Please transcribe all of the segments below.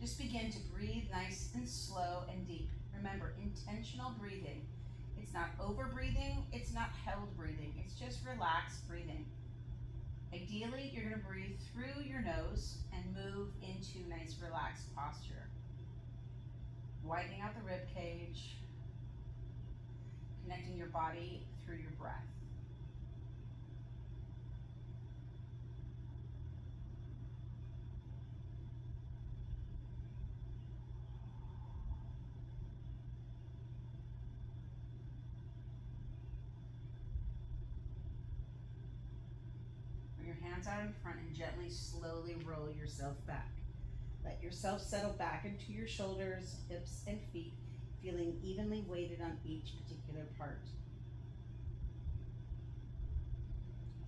Just begin to breathe nice and slow and deep. Remember, intentional breathing. It's not over breathing, it's not held breathing, it's just relaxed breathing. Ideally, you're going to breathe through your nose and move into nice relaxed posture. Widening out the rib cage, connecting your body through your breath. Bring your hands out in front and gently, slowly roll yourself back. Let yourself settle back into your shoulders, hips, and feet, feeling evenly weighted on each particular part.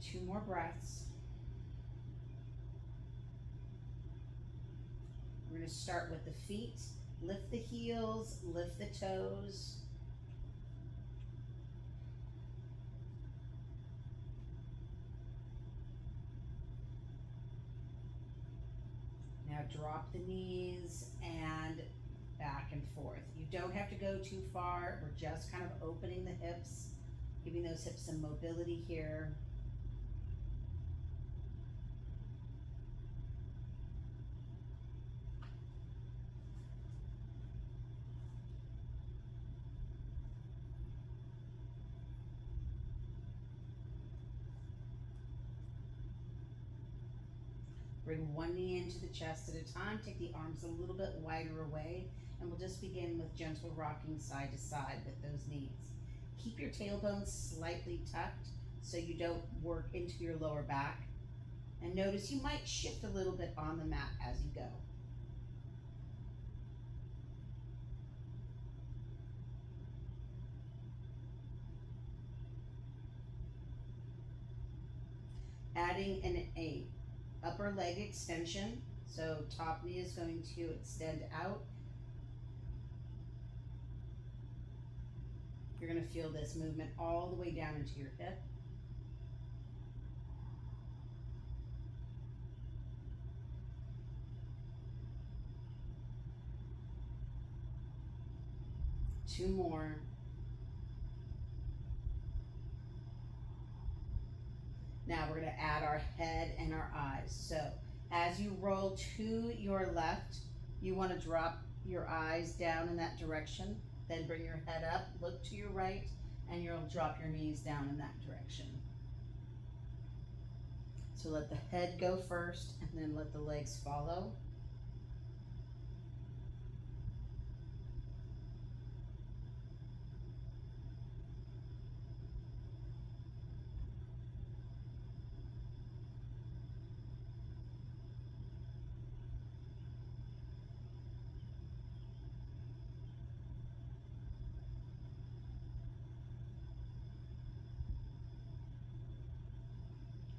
2 more breaths. We're going to start with the feet. Lift the heels, lift the toes. Now drop the knees and back and forth. You don't have to go too far. We're just kind of opening the hips, giving those hips some mobility here. Bring one knee into the chest at a time. Take the arms a little bit wider away, and we'll just begin with gentle rocking side to side with those knees. Keep your tailbone slightly tucked so you don't work into your lower back. And notice you might shift a little bit on the mat as you go. Adding an upper leg extension. So top knee is going to extend out. You're going to feel this movement all the way down into your hip. Two more. Now we're going to add our head and our eyes. So as you roll to your left, you want to drop your eyes down in that direction. Then bring your head up, look to your right, and you'll drop your knees down in that direction. So let the head go first, and then let the legs follow.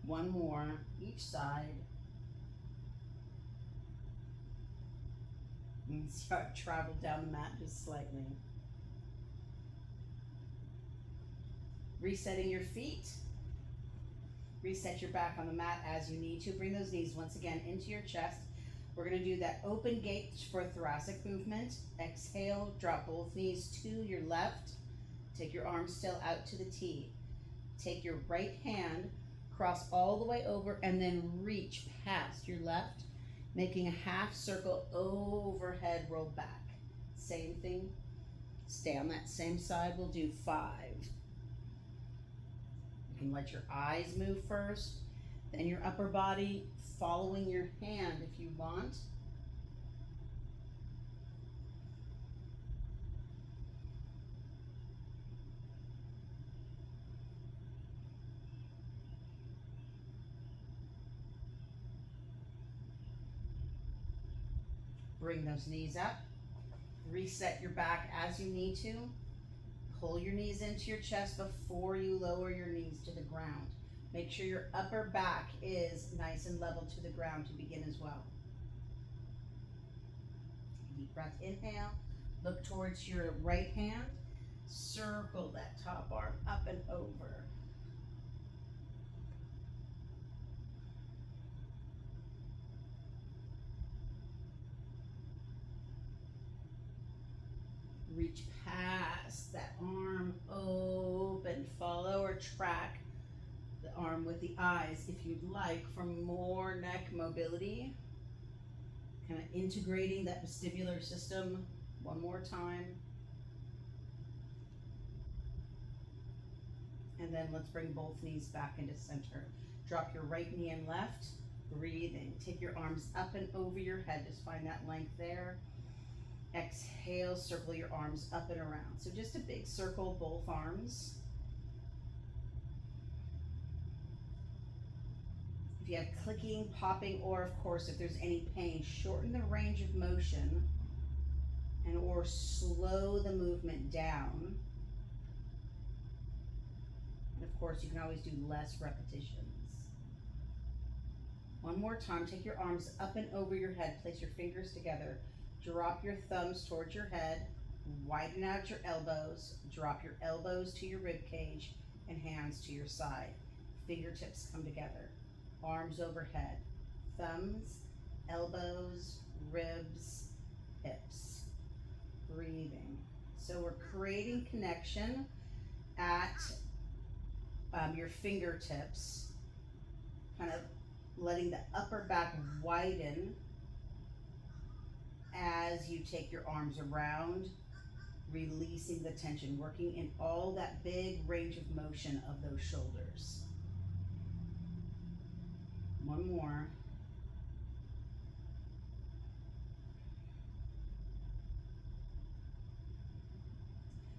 One more, each side. And start travel down the mat just slightly. Resetting your feet. Reset your back on the mat as you need to. Bring those knees once again into your chest. We're going to do that open gate for thoracic movement. Exhale, drop both knees to your left. Take your arms still out to the T. Take your right hand, cross all the way over, and then reach past your left, making a half circle overhead, roll back. Same thing. Stay on that same side. We'll do 5. You can let your eyes move first, then your upper body following your hand if you want. Bring those knees up. Reset your back as you need to. Pull your knees into your chest before you lower your knees to the ground. Make sure your upper back is nice and level to the ground to begin as well. Deep breath, inhale. Look towards your right hand. Circle that top arm up and over. Reach past that arm, open, follow or track the arm with the eyes if you'd like for more neck mobility. Kind of integrating that vestibular system one more time. And then let's bring both knees back into center. Drop your right knee and left. Breathing. Take your arms up and over your head. Just find that length there. Exhale, circle your arms up and around. So just a big circle, both arms. If you have clicking, popping, or of course, if there's any pain, shorten the range of motion and or slow the movement down. And of course, you can always do less repetitions. One more time, take your arms up and over your head, place your fingers together, drop your thumbs towards your head, widen out your elbows, drop your elbows to your rib cage, and hands to your side. Fingertips come together, arms overhead, thumbs, elbows, ribs, hips. Breathing. So we're creating connection at your fingertips, kind of letting the upper back widen as you take your arms around, releasing the tension, working in all that big range of motion of those shoulders. One more.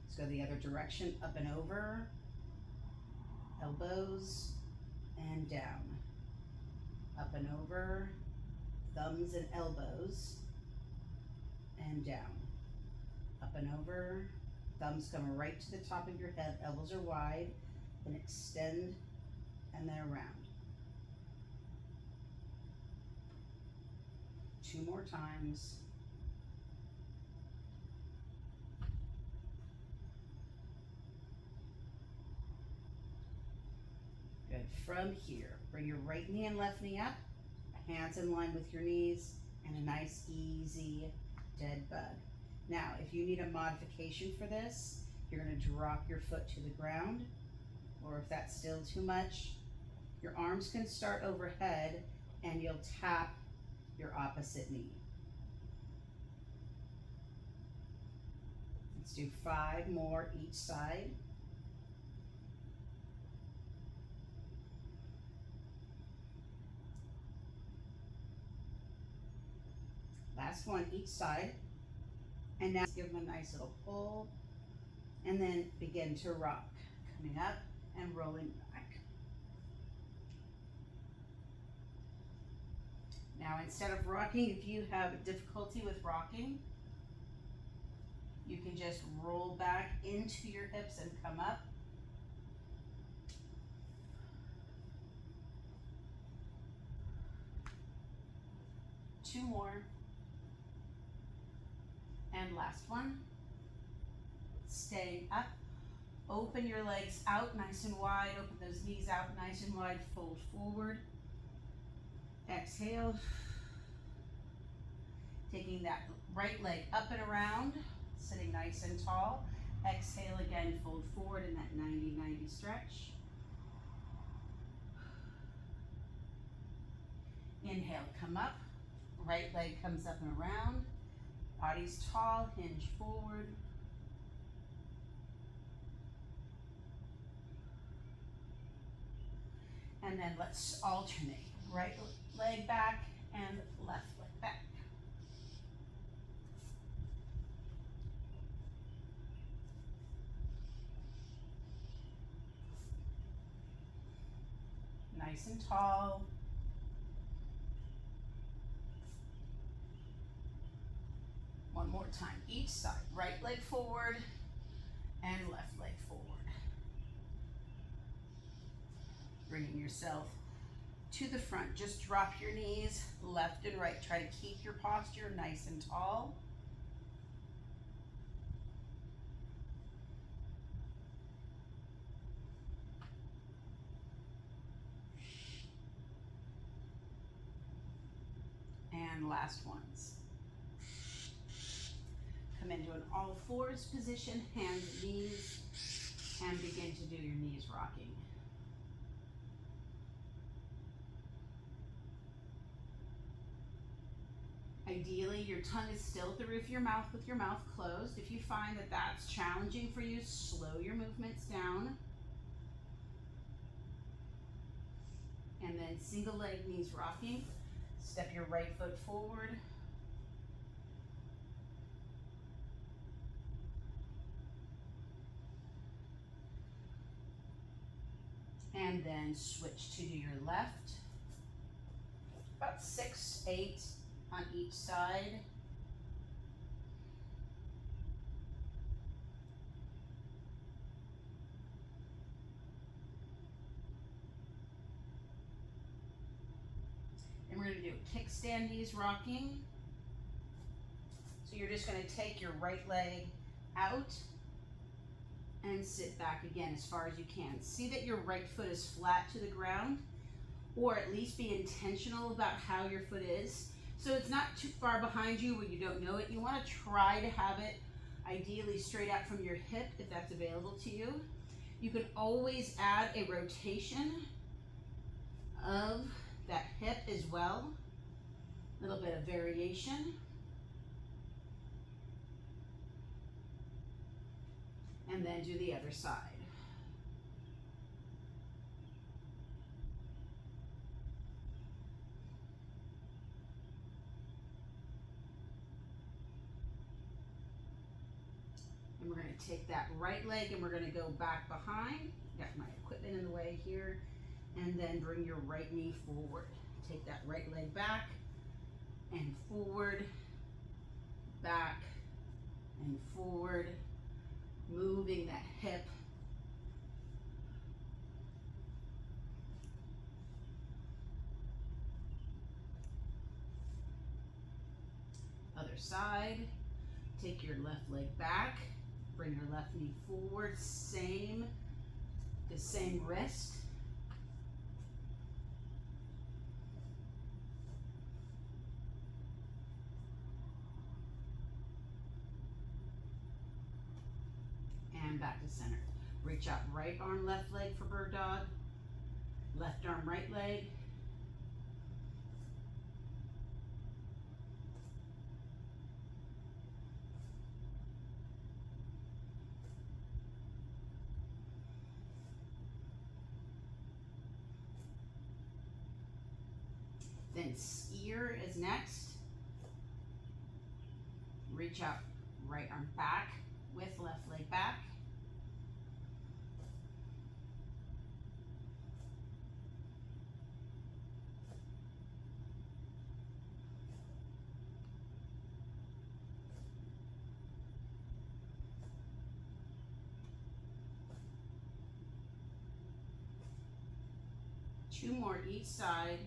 Let's go the other direction, up and over, elbows and down, up and over, thumbs and elbows, and down, up and over, thumbs come right to the top of your head, elbows are wide, then extend, and then around. 2 more times. Good. From here, bring your right knee and left knee up, hands in line with your knees, and a nice easy dead bug. Now, if you need a modification for this, you're going to drop your foot to the ground, or if that's still too much, your arms can start overhead and you'll tap your opposite knee. Let's do 5 more each side. Last one each side. And now give them a nice little pull and then begin to rock. Coming up and rolling back. Now instead of rocking, if you have difficulty with rocking, you can just roll back into your hips and come up. Two more. And last one. Staying up. Open your legs out nice and wide. Open those knees out nice and wide. Fold forward. Exhale. Taking that right leg up and around. Sitting nice and tall. Exhale again. Fold forward in that 90-90 stretch. Inhale. Come up. Right leg comes up and around. Body's tall. Hinge forward. And then let's alternate. Right leg back and left leg back. Nice and tall. One more time, each side. Right leg forward and left leg forward. Bringing yourself to the front. Just drop your knees left and right. Try to keep your posture nice and tall. And last ones. Come into an all fours position, hands and knees, and begin to do your knees rocking. Ideally, your tongue is still at the roof of your mouth with your mouth closed. If you find that that's challenging for you, slow your movements down. And then single leg knees rocking. Step your right foot forward. And then switch to your left. About 6, 8 on each side. And we're going to do kickstand knees rocking. So you're just going to take your right leg out and sit back again as far as you can. See that your right foot is flat to the ground, or at least be intentional about how your foot is. So it's not too far behind you where you don't know it. You want to try to have it ideally straight out from your hip if that's available to you. You can always add a rotation of that hip as well. A little bit of variation. And then do the other side. And we're going to take that right leg and we're going to go back behind. Got my equipment in the way here. And then bring your right knee forward. Take that right leg back and forward, back and forward, moving that hip. Other side. Take your left leg back, bring your left knee forward, the same wrist. And back to center. Reach out right arm, left leg for bird dog, left arm, right leg. Then skier is next. Reach out right arm back with left leg back. Two more each side.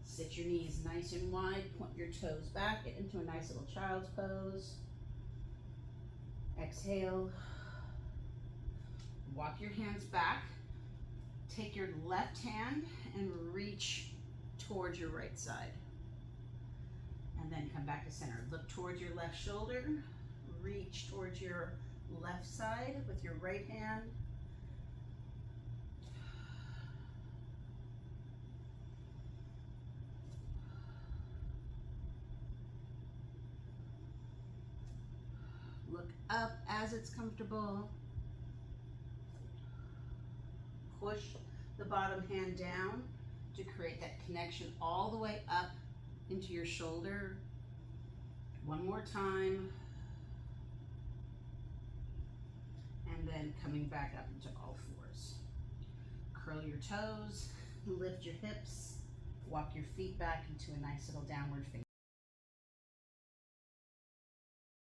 Sit your knees nice and wide, point your toes back, get into a nice little child's pose. Exhale. Walk your hands back. Take your left hand and reach towards your right side. And then come back to center. Look towards your left shoulder. Reach towards your left side with your right hand. Look up as it's comfortable. Push the bottom hand down to create that connection all the way up into your shoulder. One more time. And then coming back up into all fours. Curl your toes, lift your hips, walk your feet back into a nice little downward facing